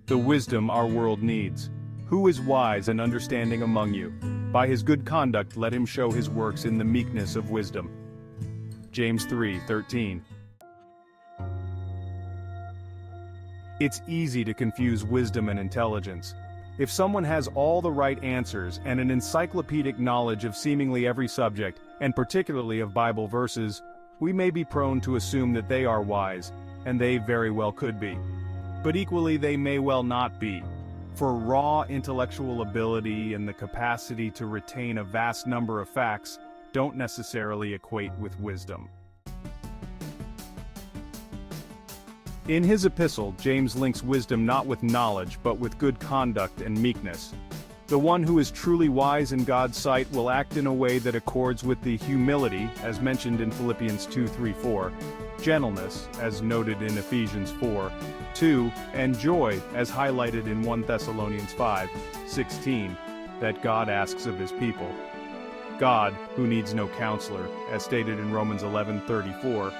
the wisdom our world needs. Who is wise and understanding among you? By his good conduct let him show his works in the meekness of wisdom. James 3:13. It's easy to confuse wisdom and intelligence. If someone has all the right answers and an encyclopedic knowledge of seemingly every subject, and particularly of Bible verses, we may be prone to assume that they are wise, and they very well could be. But equally they may well not be. For raw intellectual ability and the capacity to retain a vast number of facts don't necessarily equate with wisdom. In his epistle, James links wisdom not with knowledge but with good conduct and meekness. The one who is truly wise in God's sight will act in a way that accords with the humility, as mentioned in Philippians 2:3-4, gentleness, as noted in Ephesians 4:2, and joy, as highlighted in 1 Thessalonians 5:16, that God asks of his people. God, who needs no counselor, as stated in Romans 11:34,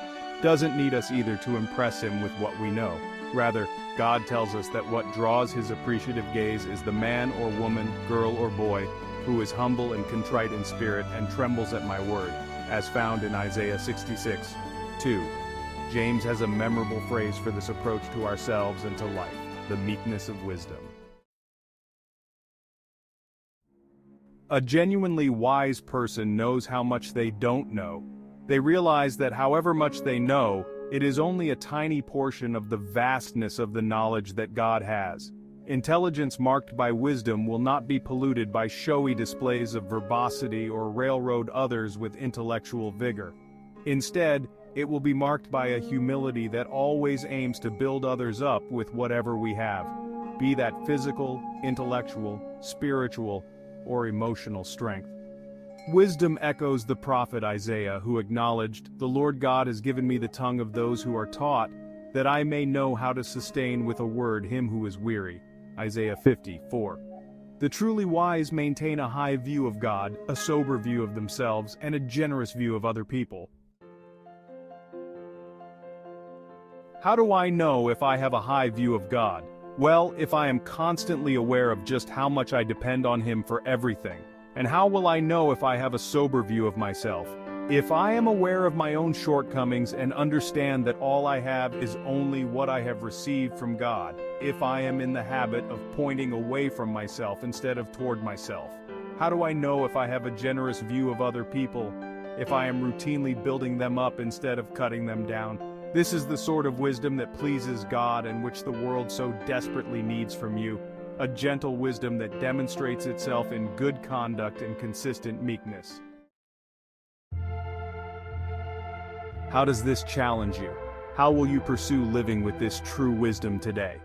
doesn't need us either to impress him with what we know. Rather, God tells us that what draws his appreciative gaze is the man or woman, girl or boy, who is humble and contrite in spirit and trembles at my word, as found in Isaiah 66:2. James has a memorable phrase for this approach to ourselves and to life: the meekness of wisdom. A genuinely wise person knows how much they don't know. They realize that however much they know, it is only a tiny portion of the vastness of the knowledge that God has. Intelligence marked by wisdom will not be polluted by showy displays of verbosity or railroad others with intellectual vigor. Instead, it will be marked by a humility that always aims to build others up with whatever we have, be that physical, intellectual, spiritual, or emotional strength. Wisdom echoes the prophet Isaiah, who acknowledged, "The Lord God has given me the tongue of those who are taught, that I may know how to sustain with a word him who is weary." Isaiah 50:4. The truly wise maintain a high view of God, a sober view of themselves, and a generous view of other people. How do I know if I have a high view of God? Well, if I am constantly aware of just how much I depend on him for everything. And how will I know if I have a sober view of myself? If I am aware of my own shortcomings and understand that all I have is only what I have received from God. If I am in the habit of pointing away from myself instead of toward myself. How do I know if I have a generous view of other people? If I am routinely building them up instead of cutting them down. This is the sort of wisdom that pleases God and which the world so desperately needs from you. A gentle wisdom that demonstrates itself in good conduct and consistent meekness. How does this challenge you? How will you pursue living with this true wisdom today?